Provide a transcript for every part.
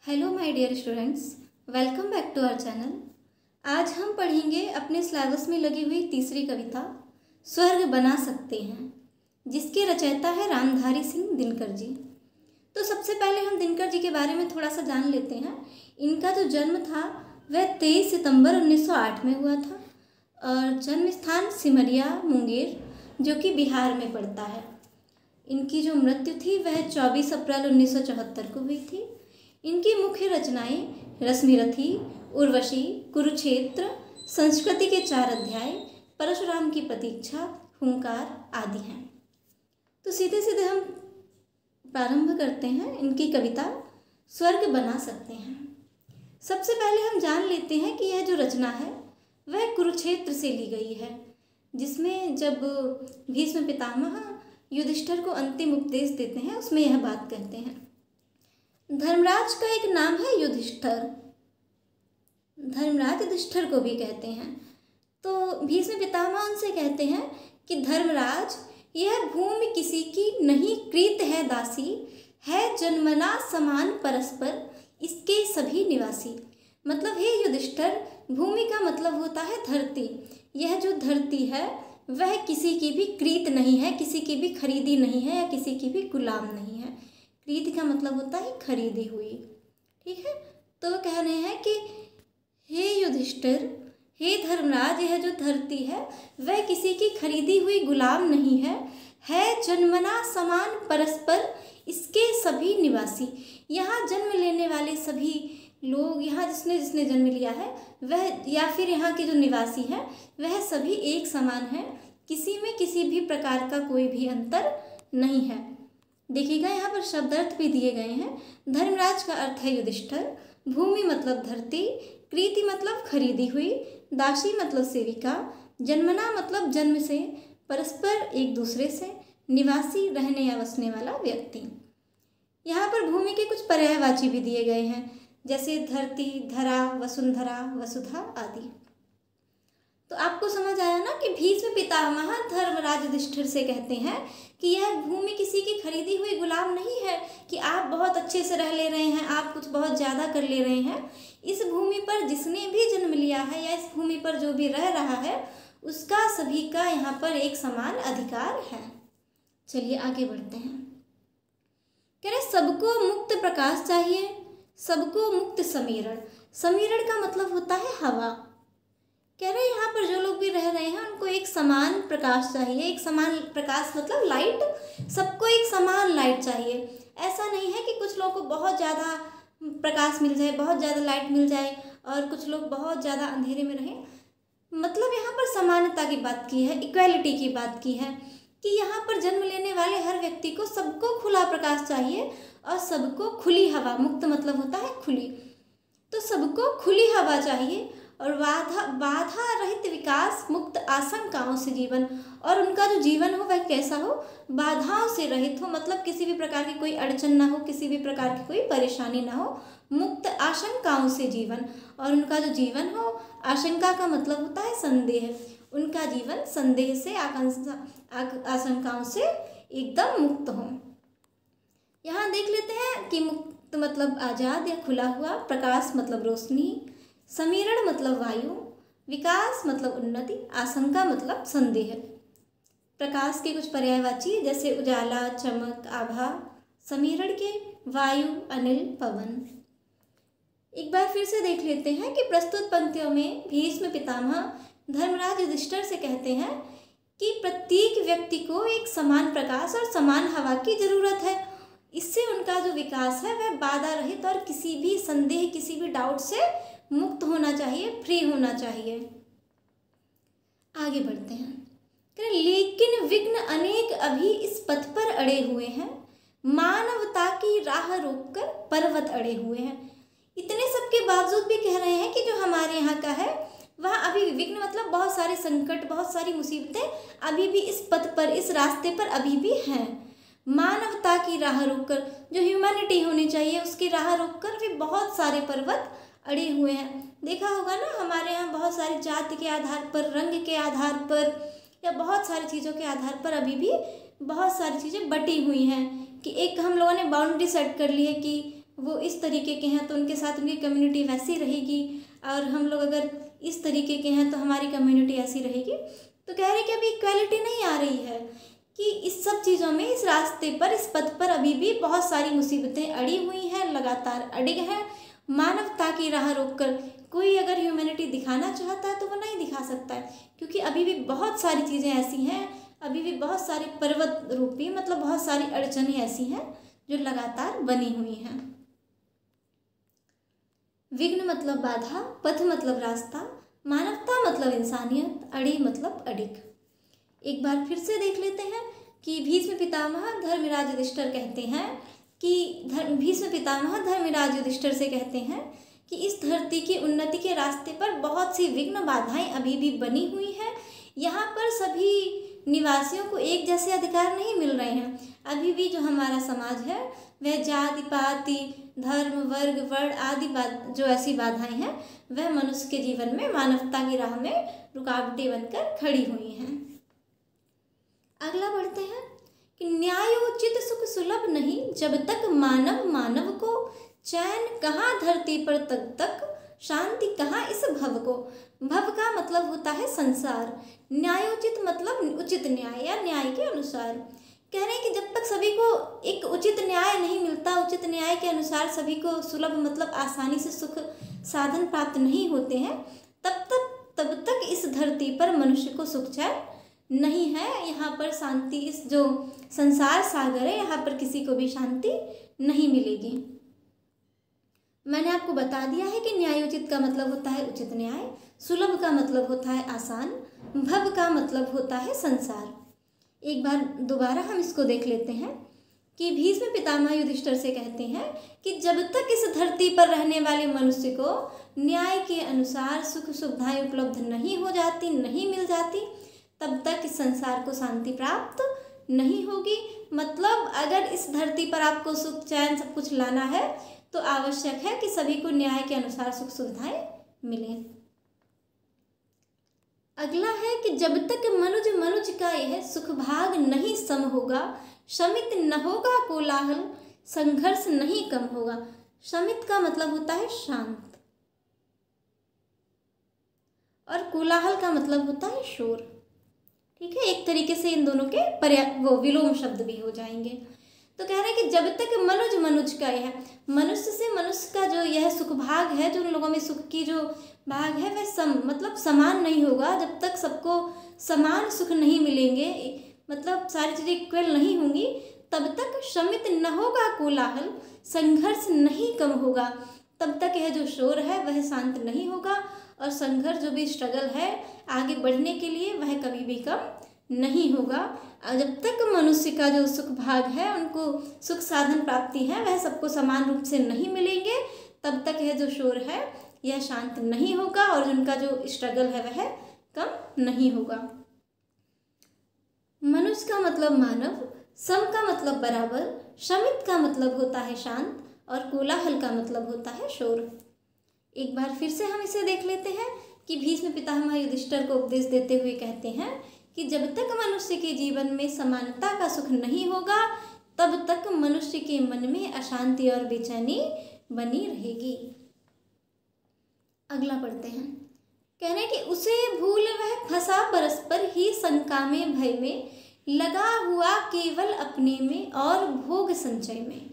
Hello my dear students, welcome back to our channel. आज हम पढ़ेंगे अपने सिलेबस में लगी हुई तीसरी कविता स्वर्ग बना सकते हैं, जिसके रचयिता है रामधारी सिंह दिनकर जी। तो सबसे पहले हम दिनकर जी के बारे में थोड़ा सा जान लेते हैं। इनका जो जन्म था वह 23 सितंबर 1908 में हुआ था और जन्म स्थान सिमरिया मुंगेर, जो कि बिहार में पड़ता है। इनकी जो मृत्यु थी वह 24 अप्रैल 1974 को हुई थी। इनकी मुख्य रचनाएं रश्मिरथी, उर्वशी, कुरुक्षेत्र, संस्कृति के 4 अध्याय, परशुराम की प्रतीक्षा, हुंकार आदि हैं। तो सीधे सीधे हम प्रारंभ करते हैं इनकी कविता स्वर्ग बना सकते हैं। सबसे पहले हम जान लेते हैं कि यह जो रचना है वह कुरुक्षेत्र से ली गई है, जिसमें जब भीष्म पितामह युधिष्ठिर को अंतिम उपदेश देते हैं उसमें यह बात कहते हैं। धर्मराज का एक नाम है युधिष्ठिर, धर्मराज युधिष्ठिर को भी कहते हैं। तो भीष्म पितामह उनसे कहते हैं कि धर्मराज, यह भूमि किसी की नहीं कृत है दासी, है जन्मना समान परस्पर इसके सभी निवासी। मतलब हे युधिष्ठिर, भूमि का मतलब होता है धरती। यह जो धरती है वह किसी की भी कृत नहीं है, किसी की भी खरीदी नहीं है या किसी की भी गुलाम नहीं है। कृत का मतलब होता है खरीदी हुई। ठीक है, तो कह रहे हैं कि हे युधिष्ठिर, हे धर्मराज, यह जो धरती है वह किसी की खरीदी हुई गुलाम नहीं है जन्मना समान परस्पर इसके सभी निवासी। यहाँ जन्म लेने वाले सभी लोग, यहाँ जिसने जिसने जन्म लिया है वह या फिर यहाँ के जो निवासी हैं वह सभी एक समान है, किसी में किसी भी प्रकार का कोई भी अंतर नहीं है। देखिएगा यहाँ पर शब्दार्थ भी दिए गए हैं। धर्मराज का अर्थ है युधिष्ठिर, भूमि मतलब धरती, कृति मतलब खरीदी हुई, दासी मतलब सेविका, जन्मना मतलब जन्म से, परस्पर एक दूसरे से, निवासी रहने या बसने वाला व्यक्ति। यहाँ पर भूमि के कुछ पर्यायवाची भी दिए गए हैं, जैसे धरती, धरा, वसुंधरा, वसुधा आदि। तो आपको समझ आया ना कि भीष्म पितामह धर्मराज युधिष्ठिर से कहते हैं कि यह भूमि किसी की खरीदी हुई गुलाम नहीं है कि आप बहुत अच्छे से रह ले रहे हैं, आप कुछ बहुत ज़्यादा कर ले रहे हैं। इस भूमि पर जिसने भी जन्म लिया है या इस भूमि पर जो भी रह रहा है उसका सभी का यहाँ पर एक समान अधिकार है। चलिए आगे बढ़ते हैं। कह रहे सबको मुक्त प्रकाश चाहिए, सबको मुक्त समीरण। समीरण का मतलब होता है हवा। कह रहे हैं यहाँ पर जो लोग भी रह रहे हैं उनको एक समान प्रकाश चाहिए। एक समान प्रकाश मतलब लाइट, सबको एक समान लाइट चाहिए। ऐसा नहीं है कि कुछ लोगों को बहुत ज़्यादा प्रकाश मिल जाए, बहुत ज़्यादा लाइट मिल जाए और कुछ लोग बहुत ज़्यादा अंधेरे में रहें। मतलब यहाँ पर समानता की बात की है, इक्वालिटी की बात की है कि यहाँ पर जन्म लेने वाले हर व्यक्ति को सबको खुला प्रकाश चाहिए और सबको खुली हवा। मुक्त मतलब होता है खुली, तो सबको खुली हवा चाहिए और बाधा रहित विकास, मुक्त आशंकाओं से जीवन। और उनका जो जीवन हो वह कैसा हो, बाधाओं से रहित हो, मतलब किसी भी प्रकार की कोई अड़चन ना हो, किसी भी प्रकार की कोई परेशानी ना हो, मुक्त आशंकाओं से जीवन। और उनका जो जीवन हो, आशंका का मतलब होता है संदेह, उनका जीवन संदेह से, आशंकाओं से एकदम मुक्त हो। यहाँ देख लेते हैं कि मुक्त मतलब आज़ाद या खुला हुआ, प्रकाश मतलब रोशनी, समीरण मतलब वायु, विकास मतलब उन्नति, आशंका मतलब संदेह। प्रकाश के कुछ पर्यायवाची जैसे उजाला, चमक, आभा, समीरण के वायु, अनिल, पवन। एक बार फिर से देख लेते हैं कि प्रस्तुत पंक्तियों में भीष्म पितामह धर्मराज युधिष्ठिर से कहते हैं कि प्रत्येक व्यक्ति को एक समान प्रकाश और समान हवा की जरूरत है। इससे उनका जो विकास है वह बाधा रहित और किसी भी संदेह, किसी भी डाउट से मुक्त होना चाहिए, फ्री होना चाहिए। आगे बढ़ते हैं। लेकिन विघ्न अनेक अभी इस पथ पर अड़े हुए हैं, मानवता की राह रोककर पर्वत अड़े हुए हैं। इतने सब के बावजूद भी कह रहे हैं कि जो हमारे यहाँ का है वहाँ अभी विघ्न मतलब बहुत सारे संकट, बहुत सारी मुसीबतें अभी भी इस पथ पर, इस रास्ते पर अभी भी हैं। मानवता की राह रोककर, जो ह्यूमैनिटी होनी चाहिए उसकी राह रोककर भी बहुत सारे पर्वत अड़े हुए हैं। देखा होगा ना, हमारे यहाँ बहुत सारी जाति के आधार पर, रंग के आधार पर या बहुत सारी चीज़ों के आधार पर अभी भी बहुत सारी चीज़ें बटी हुई हैं कि एक हम लोगों ने बाउंड्री सेट कर ली है कि वो इस तरीके के हैं तो उनके साथ उनकी कम्युनिटी वैसी रहेगी, और हम लोग अगर इस तरीके के हैं तो हमारी कम्युनिटी ऐसी रहेगी। तो कह रहे कि अभी इक्वालिटी नहीं आ रही है, कि इस सब चीज़ों में, इस रास्ते पर, इस पथ पर अभी भी बहुत सारी मुसीबतें अड़ी हुई हैं, लगातार अड़िग हैं। मानवता की राह रोककर कोई अगर ह्यूमैनिटी दिखाना चाहता है तो वो नहीं दिखा सकता है, क्योंकि अभी भी बहुत सारी चीज़ें ऐसी हैं, अभी भी बहुत सारे पर्वत रूपी मतलब बहुत सारी अड़चनें ऐसी हैं जो लगातार बनी हुई हैं। विघ्न मतलब बाधा, पथ मतलब रास्ता, मानवता मतलब इंसानियत, अड़ी मतलब अडिग। एक बार फिर से देख लेते हैं कि भीष्म पितामह धर्मराज युधिष्ठिर कहते हैं कि भीष्म पितामह धर्मराज युधिष्ठिर से कहते हैं कि इस धरती की उन्नति के रास्ते पर बहुत सी विघ्न बाधाएं अभी भी बनी हुई हैं। यहाँ पर सभी निवासियों को एक जैसे अधिकार नहीं मिल रहे हैं। अभी भी जो हमारा समाज है वह जाति पाति धर्म वर्ग वर्ण आदि जो ऐसी बाधाएं हैं वह मनुष्य के जीवन में मानवता की राह में रुकावटें बनकर खड़ी हुई हैं। अगला बढ़ते हैं कि न्यायोचित सुख सुलभ नहीं, जब तक मानव मानव को, चैन कहाँ धरती पर तब तक शांति कहाँ इस भव को। भव का मतलब होता है संसार, न्यायोचित मतलब उचित न्याय या न्याय के अनुसार। कह रहे हैं कि जब तक सभी को एक उचित न्याय नहीं मिलता, उचित न्याय के अनुसार सभी को सुलभ मतलब आसानी से सुख साधन प्राप्त नहीं होते हैं, तब तक इस धरती पर मनुष्य को सुख चैन नहीं है। यहाँ पर शांति, इस जो संसार सागर है यहाँ पर किसी को भी शांति नहीं मिलेगी। मैंने आपको बता दिया है कि न्यायोचित का मतलब होता है उचित न्याय, सुलभ का मतलब होता है आसान, भव का मतलब होता है संसार। एक बार दोबारा हम इसको देख लेते हैं कि भीष्म पितामह युधिष्ठिर से कहते हैं कि जब तक इस धरती पर रहने वाले मनुष्य को न्याय के अनुसार सुख सुविधाएं उपलब्ध नहीं हो जाती, नहीं मिल जाती, तब तक इस संसार को शांति प्राप्त नहीं होगी। मतलब अगर इस धरती पर आपको सुख चैन सब कुछ लाना है तो आवश्यक है कि सभी को न्याय के अनुसार सुख सुविधाएं मिलें। अगला है कि जब तक मनुज का यह सुख भाग नहीं सम होगा, शमित न होगा कोलाहल, संघर्ष नहीं कम होगा। शमित का मतलब होता है शांत और कोलाहल का मतलब होता है शोर। ठीक है, एक तरीके से इन दोनों के विलोम शब्द भी हो जाएंगे। तो कह रहे हैं कि जब तक मनुज का यह, मनुष्य से मनुष्य का जो यह सुख भाग है, जो उन लोगों में सुख की जो भाग है वह मतलब समान नहीं होगा। जब तक सबको समान सुख नहीं मिलेंगे, मतलब सारी चीज़ें इक्वल नहीं होंगी, तब तक शमित न होगा कोलाहल, संघर्ष नहीं कम होगा। तब तक यह जो शोर है वह शांत नहीं होगा, और संघर्ष जो भी स्ट्रगल है आगे बढ़ने के लिए वह कभी भी कम नहीं होगा। जब तक मनुष्य का जो सुख भाग है, उनको सुख साधन प्राप्ति है, वह सबको समान रूप से नहीं मिलेंगे, तब तक यह जो शोर है यह शांत नहीं होगा, और उनका जो स्ट्रगल है वह कम नहीं होगा। मनुष्य का मतलब मानव, सम का मतलब बराबर, शमित का मतलब होता है शांत, और कोलाहल का मतलब होता है शोर। एक बार फिर से हम इसे देख लेते हैं कि भीष्म पितामह युधिष्ठिर को उपदेश देते हुए कहते हैं कि जब तक मनुष्य के जीवन में समानता का सुख नहीं होगा, तब तक मनुष्य के मन में अशांति और बेचैनी बनी रहेगी। अगला पढ़ते हैं। कह रहे हैं कि उसे भूल वह फंसा परस्पर ही शंका में भय में, लगा हुआ केवल अपने में और भोग संचय में।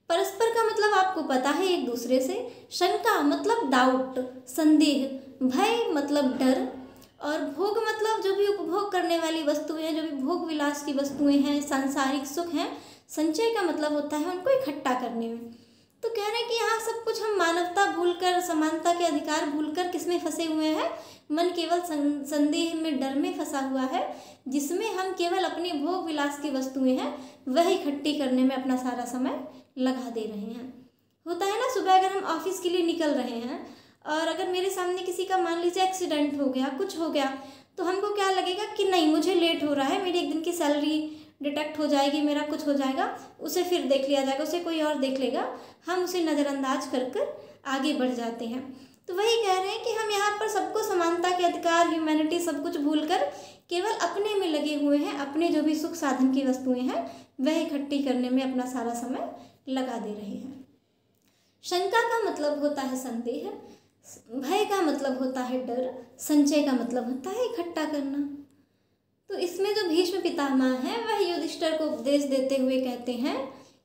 परस्पर का मतलब आपको पता है एक दूसरे से, शंका मतलब डाउट संदेह, भय मतलब डर, और भोग मतलब जो भी उपभोग करने वाली वस्तुएं हैं, जो भी भोग विलास की वस्तुएं हैं, सांसारिक सुख हैं। संचय का मतलब होता है उनको इकट्ठा करने में। तो कह रहे हैं कि यहाँ सब कुछ हम मानवता भूलकर, समानता के अधिकार भूलकर किसमें फंसे हुए हैं, मन केवल संदेह में, डर में फंसा हुआ है, जिसमें हम केवल अपने भोग विलास की वस्तुएं हैं वह इकट्ठी करने में अपना सारा समय लगा दे रहे हैं। होता है ना, सुबह अगर हम ऑफिस के लिए निकल रहे हैं और अगर मेरे सामने किसी का मान लीजिए एक्सीडेंट हो गया, कुछ हो गया, तो हमको क्या लगेगा कि नहीं मुझे लेट हो रहा है, मेरी एक दिन की सैलरी डिडक्ट हो जाएगी, मेरा कुछ हो जाएगा, उसे फिर देख लिया जाएगा, उसे कोई और देख लेगा, हम उसे नज़रअंदाज कर कर आगे बढ़ जाते हैं। तो वही कह रहे हैं कि हम यहाँ पर सबको समानता के अधिकार, ह्यूमैनिटी सब कुछ भूलकर केवल अपने में लगे हुए हैं, अपने जो भी सुख साधन की वस्तुएं हैं वह इकट्ठी करने में अपना सारा समय लगा दे रहे हैं। शंका का मतलब होता है संदेह, भय का मतलब होता है डर, संचय का मतलब होता है इकट्ठा करना। तो इसमें जो भीष्म पितामह हैं वह युधिष्ठिर को उपदेश देते हुए कहते हैं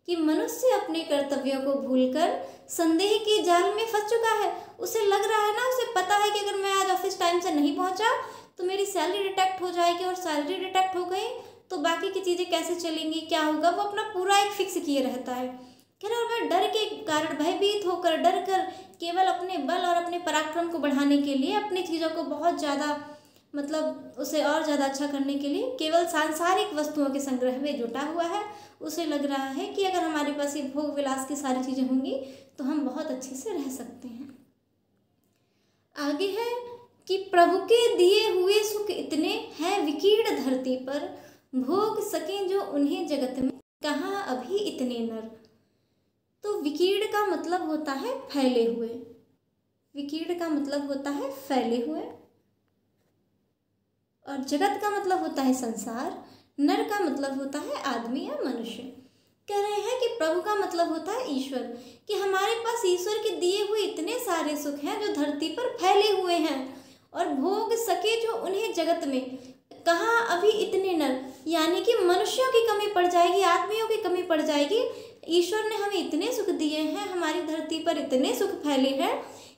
कि मनुष्य अपने कर्तव्यों को भूलकर संदेह के जाल में फंस चुका है। उसे लग रहा है ना, उसे पता है कि अगर मैं आज ऑफिस टाइम से नहीं पहुंचा तो मेरी सैलरी डिटेक्ट हो जाएगी, और सैलरी डिटेक्ट हो गई तो बाकी की चीज़ें कैसे चलेंगी, क्या होगा, वो अपना पूरा एक फिक्स किए रहता है। कह रहे और वह डर के कारण भयभीत होकर, डर कर, केवल अपने बल और अपने पराक्रम को बढ़ाने के लिए, अपनी चीज़ों को बहुत ज़्यादा मतलब उसे और ज़्यादा अच्छा करने के लिए केवल सांसारिक वस्तुओं के संग्रह में जुटा हुआ है। उसे लग रहा है कि अगर हमारे पास ये भोग विलास की सारी चीज़ें होंगी तो हम बहुत अच्छे से रह सकते हैं। आगे है कि प्रभु के दिए हुए सुख इतने हैं विकीर्ण धरती पर, भोग सकें जो उन्हें जगत में, कहाँ अभी इतने नर। तो विकीर्ण का मतलब होता है फैले हुए, विकीर्ण का मतलब होता है फैले हुए, और जगत का मतलब होता है संसार, नर का मतलब होता है आदमी या मनुष्य। कह रहे हैं कि प्रभु का मतलब होता है ईश्वर, कि हमारे पास ईश्वर के दिए हुए इतने सारे सुख हैं जो धरती पर फैले हुए हैं, और भोग सके जो उन्हें जगत में, कहाँ अभी इतने नर, यानी कि मनुष्यों की कमी पड़ जाएगी, आदमियों की कमी पड़ जाएगी। ईश्वर ने हमें इतने सुख दिए हैं, हमारी धरती पर इतने सुख फैले हैं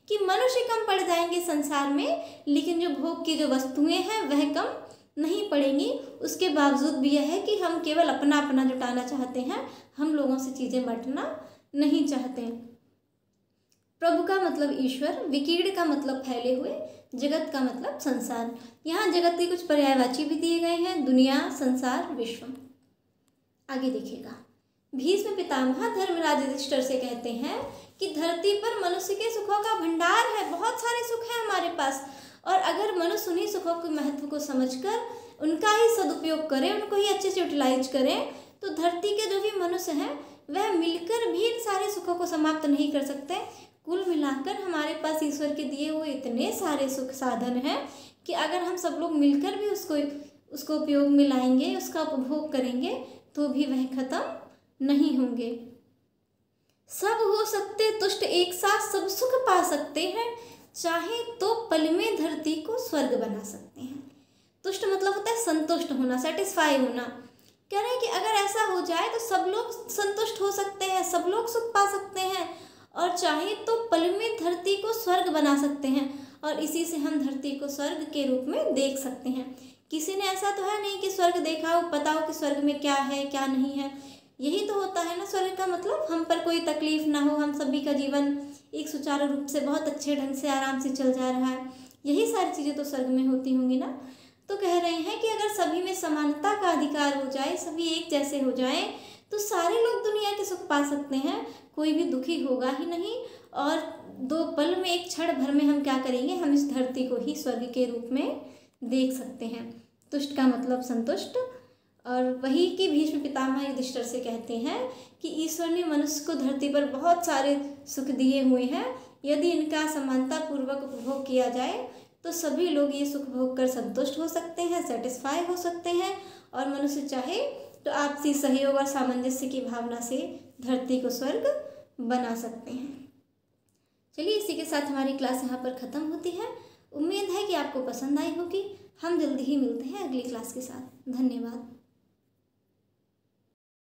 कि मनुष्य कम पड़ जाएंगे संसार में, लेकिन जो भोग की जो वस्तुएं हैं वह कम नहीं पड़ेंगी। उसके बावजूद भी यह है कि हम केवल अपना अपना जुटाना चाहते हैं, हम लोगों से चीज़ें बांटना नहीं चाहते। प्रभु का मतलब ईश्वर, विकीर्ण का मतलब फैले हुए, जगत का मतलब संसार। यहाँ जगत के कुछ पर्यायवाची भी दिए गए हैं, दुनिया, संसार, विश्व। आगे देखिएगा, भीष्म पितामह धर्मराज युधिष्ठिर से कहते हैं कि धरती पर मनुष्य के सुखों का भंडार है, बहुत सारे सुख हैं हमारे पास, और अगर मनुष्य उन्हीं सुखों के महत्व को समझकर उनका ही सदुपयोग करे, उनको ही अच्छे से यूटिलाइज करें, तो धरती के जो भी मनुष्य हैं वह मिलकर भी इन सारे सुखों को समाप्त नहीं कर सकते। कुल मिलाकर हमारे पास ईश्वर के दिए हुए इतने सारे सुख साधन हैं कि अगर हम सब लोग मिलकर भी उसको उपयोग में लाएंगे, उसका उपभोग करेंगे, तो भी वह खत्म नहीं होंगे। सब हो सकते तुष्ट, एक साथ सब सुख पा सकते हैं, चाहे तो पल में धरती को स्वर्ग बना सकते हैं। तुष्ट मतलब होता है संतुष्ट होना, सेटिस्फाई होना। कह रहे हैं कि अगर ऐसा हो जाए तो सब लोग संतुष्ट हो सकते हैं, सब लोग सुख पा सकते हैं, और चाहे तो पल में धरती को स्वर्ग बना सकते हैं, और इसी से हम धरती को स्वर्ग के रूप में देख सकते हैं। किसी ने ऐसा तो है नहीं कि स्वर्ग देखा हो, पता हो कि स्वर्ग में क्या है क्या नहीं है। यही तो होता है ना स्वर्ग का मतलब, हम पर कोई तकलीफ ना हो, हम सभी का जीवन एक सुचारू रूप से बहुत अच्छे ढंग से आराम से चल जा रहा है। यही सारी चीज़ें तो स्वर्ग में होती होंगी ना। तो कह रहे हैं कि अगर सभी में समानता का अधिकार हो जाए, सभी एक जैसे हो जाएं, तो सारे लोग दुनिया के सुख पा सकते हैं, कोई भी दुखी होगा ही नहीं। और दो पल में, एक क्षण भर में हम क्या करेंगे, हम इस धरती को ही स्वर्ग के रूप में देख सकते हैं। तुष्ट का मतलब संतुष्ट, और वही कि भीष्म पितामह युधिष्ठिर से कहते हैं कि ईश्वर ने मनुष्य को धरती पर बहुत सारे सुख दिए हुए हैं, यदि इनका समानता पूर्वक उपभोग किया जाए तो सभी लोग ये सुख भोग कर संतुष्ट हो सकते हैं, सेटिस्फाई हो सकते हैं, और मनुष्य चाहे तो आपसी सहयोग और सामंजस्य की भावना से धरती को स्वर्ग बना सकते हैं। चलिए, इसी के साथ हमारी क्लास यहाँ पर ख़त्म होती है। उम्मीद है कि आपको पसंद आई होगी। हम जल्दी ही मिलते हैं अगली क्लास के साथ। धन्यवाद।